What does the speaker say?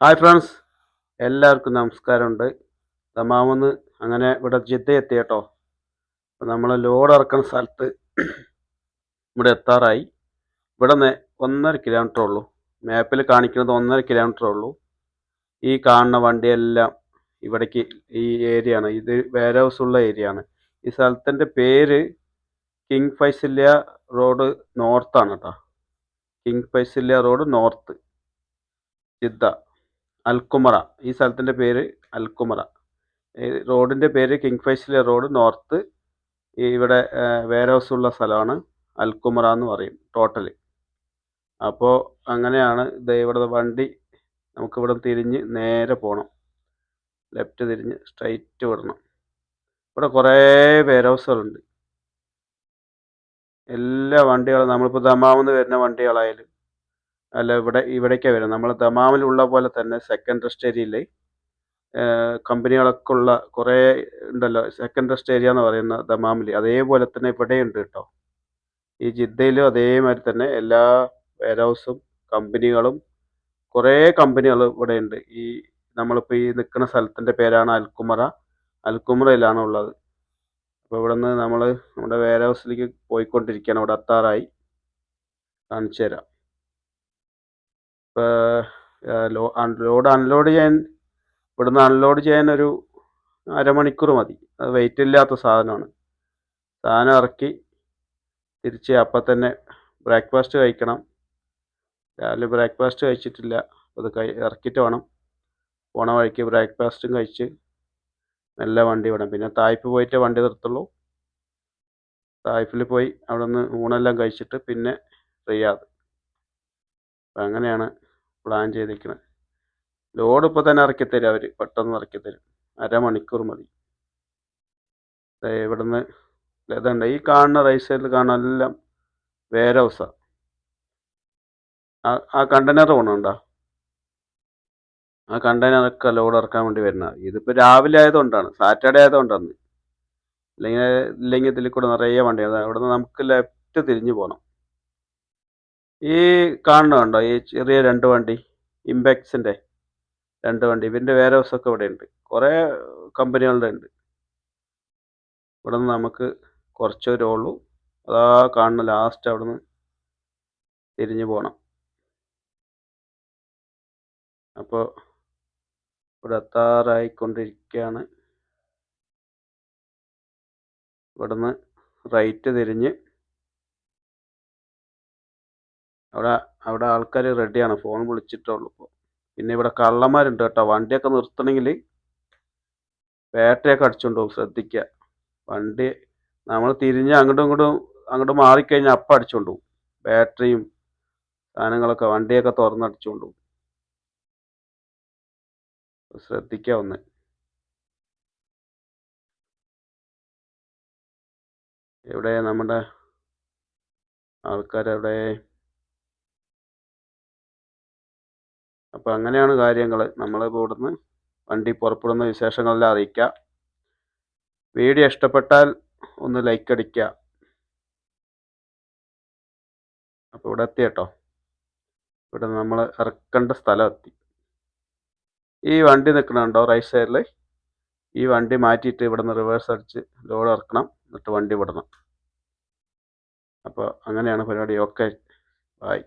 Hi friends, എല്ലാവർക്കും നമസ്കാരമുണ്ട്. ദമാമെന്ന് അങ്ങനെ ഇവിടെ ജിദ്ദ എത്തി കേട്ടോ. അപ്പോൾ നമ്മൾ ലോഡ് ഇറക്കുന്ന സ്ഥലത്ത് ഇവിടെ എത്താറായി. ഇവിടെ നിന്ന് 1.5 കിലോമീറ്റർ ഉള്ളൂ. മാപ്പിൽ കാണിക്കുന്നത് 1.5 കിലോമീറ്റർ ഉള്ളൂ. ഈ കാണുന്ന വണ്ടിയെല്ലാം ഇവിടേക്ക് ഈ ഏരിയ ആണ്. ഇത് വെയർ ഹൗസ് ഉള്ള ഏരിയ ആണ്. ഈ സ്ഥലത്തിൻ്റെ പേര് കിങ് ഫൈസല്യ റോഡ് നോർത്താണ് കേട്ടോ. King Faisaliah road north, Jeddah, Al Khumra. ഈ സ്ഥലത്തിൻ്റെ പേര് അൽക്കുമറ. റോഡിൻ്റെ പേര് കിങ് ഫൈസൽ റോഡ് നോർത്ത്. ഇവിടെ വെയർ ഹൗസ് ഉള്ള സ്ഥലമാണ് അൽക്കുമറ എന്ന് പറയും ടോട്ടൽ. അപ്പോൾ അങ്ങനെയാണ് ഇത്. ഇവിടെ വണ്ടി നമുക്കിവിടെ തിരിഞ്ഞ് നേരെ പോകണം. ലെഫ്റ്റ് തിരിഞ്ഞ് സ്ട്രൈറ്റ് വിടണം. ഇവിടെ കുറേ വെയർ ഹൗസുകളുണ്ട്. എല്ലാ വണ്ടികളും നമ്മളിപ്പോൾ ദമാമെന്ന് വരുന്ന വണ്ടികളായാലും അല്ല ഇവിടേക്കാണ് വരുന്നത്. നമ്മൾ ദമാമിലുള്ള പോലെ തന്നെ സെക്കൻഡ് റെസ്റ്റ് ഏരിയയിൽ കമ്പനികളൊക്കെ ഉള്ള കുറേ ഉണ്ടല്ലോ. സെക്കൻഡ് റെസ്റ്റ് ഏരിയ എന്ന് പറയുന്ന ദമാമിൽ അതേപോലെ തന്നെ ഇവിടെയുണ്ട് കേട്ടോ. ഈ ജിദ്ദയിലും അതേമാതിരി തന്നെ എല്ലാ വെയർ ഹൗസും കമ്പനികളും കുറേ കമ്പനികൾ ഇവിടെയുണ്ട്. ഈ നമ്മളിപ്പോൾ ഈ നിൽക്കുന്ന സ്ഥലത്തിൻ്റെ പേരാണ് അൽക്കുമറ. അൽക്കുമറയിലാണ് ഉള്ളത്. അപ്പോൾ ഇവിടെ നിന്ന് നമ്മൾ നമ്മുടെ വെയർ ഹൗസിലേക്ക് പോയിക്കൊണ്ടിരിക്കുകയാണ്. ഇവിടെ എത്താറായി. കാണിച്ചു തരാം. ഇപ്പോൾ ലോഡ് അൺലോഡ് ചെയ്യാൻ ഇവിടുന്ന് അൺലോഡ് ചെയ്യാൻ ഒരു അരമണിക്കൂർ മതി. അത് വെയിറ്റ് ഇല്ലാത്ത സാധനമാണ്. സാധനം ഇറക്കി തിരിച്ച് അപ്പം തന്നെ ബ്രേക്ക്ഫാസ്റ്റ് കഴിക്കണം. രാവിലെ ബ്രേക്ക്ഫാസ്റ്റ് കഴിച്ചിട്ടില്ല. അത് ഇറക്കിയിട്ട് വേണം. പോണ വഴിക്ക് ബ്രേക്ക്ഫാസ്റ്റും കഴിച്ച് നല്ല വണ്ടി വിടാം. പിന്നെ തായ്പ് പോയിട്ട് വണ്ടി നിർത്തുള്ളൂ. തായ്പിൽ പോയി അവിടെ നിന്ന് ഊണെല്ലാം കഴിച്ചിട്ട് പിന്നെ റിയാദ്. അപ്പം അങ്ങനെയാണ് പ്ലാൻ ചെയ്തിരിക്കുന്നത്. ലോഡ് ഇപ്പോൾ തന്നെ ഇറക്കിത്തരും അവർ. പെട്ടെന്ന് ഇറക്കിത്തരും. അരമണിക്കൂർ മതി. ഇവിടുന്ന് ഇതുണ്ട്. ഈ കാണുന്ന റൈറ്റ് സൈഡിൽ കാണുന്ന എല്ലാം വെയർ ഹൗസാണ്. ആ കണ്ടെയ്നർ പോകണുണ്ടോ? ആ കണ്ടെയ്നറൊക്കെ ലോഡ് ഇറക്കാൻ വേണ്ടി വരുന്നത്. ഇതിപ്പോൾ രാവിലെ ആയതുകൊണ്ടാണ്, സാറ്റർഡേ ആയതുകൊണ്ടാണ്. ഇല്ലെങ്കിൽ ഇതിൽ കൂടെ നിറയെ വണ്ടിയാണ്. ഇവിടുന്ന് നമുക്ക് ലെഫ്റ്റ് തിരിഞ്ഞു പോകണം. ഈ കാണുന്നുണ്ടോ ഈ ചെറിയ 2 വണ്ടി, ഇംപെക്സിൻ്റെ 2 വണ്ടി. ഇവൻ്റെ വെയർ ഹൗസൊക്കെ ഇവിടെ ഉണ്ട്. കുറേ കമ്പനികളുടെ ഉണ്ട്. ഇവിടെ നിന്ന് നമുക്ക് കുറച്ച് ദൂരമേ ഉള്ളൂ. അതാ കാണുന്ന ലാസ്റ്റ് അവിടെ നിന്ന് തിരിഞ്ഞു പോകണം. അപ്പോൾ ഇവിടെ എത്താറായിക്കൊണ്ടിരിക്കുകയാണ്. ഇവിടുന്ന് റൈറ്റ് തിരിഞ്ഞ് അവിടെ ആൾക്കാർ റെഡിയാണ്. ഫോൺ വിളിച്ചിട്ടുള്ളൂ ഇപ്പോൾ. പിന്നെ ഇവിടെ കള്ളന്മാരുണ്ട് കേട്ടോ. വണ്ടിയൊക്കെ നിർത്തണമെങ്കിൽ ബാറ്ററിയൊക്കെ അടിച്ചുകൊണ്ട് പോകും. ശ്രദ്ധിക്കുക. വണ്ടി നമ്മൾ തിരിഞ്ഞ് അങ്ങോട്ടും മാറിക്കഴിഞ്ഞാൽ അപ്പം അടിച്ചുകൊണ്ട് പോകും. ബാറ്ററിയും സാധനങ്ങളൊക്കെ വണ്ടിയൊക്കെ തുറന്നടിച്ചുകൊണ്ട് പോകും. ശ്രദ്ധിക്കുക ഒന്ന്. എവിടെ നമ്മുടെ ആൾക്കാരെവിടെ? അപ്പോൾ അങ്ങനെയാണ് കാര്യങ്ങൾ. നമ്മളിപ്പോൾ ഇവിടുന്ന് വണ്ടി പുറപ്പെടുന്ന വിശേഷങ്ങളെല്ലാം അറിയിക്കുക. വീഡിയോ ഇഷ്ടപ്പെട്ടാൽ ഒന്ന് ലൈക്ക് അടിക്കുക. അപ്പോൾ ഇവിടെ എത്തി കേട്ടോ. ഇവിടെ നമ്മൾ ഇറക്കേണ്ട സ്ഥലം എത്തി. ഈ വണ്ടി നിൽക്കണുണ്ടോ റൈറ്റ് സൈഡിൽ? ഈ വണ്ടി മാറ്റിയിട്ട് ഇവിടെ നിന്ന് റിവേഴ്സ് അടിച്ച് ലോഡ് ഇറക്കണം. എന്നിട്ട് വണ്ടി വിടണം. അപ്പോൾ അങ്ങനെയാണ് പരിപാടി. Okay, by.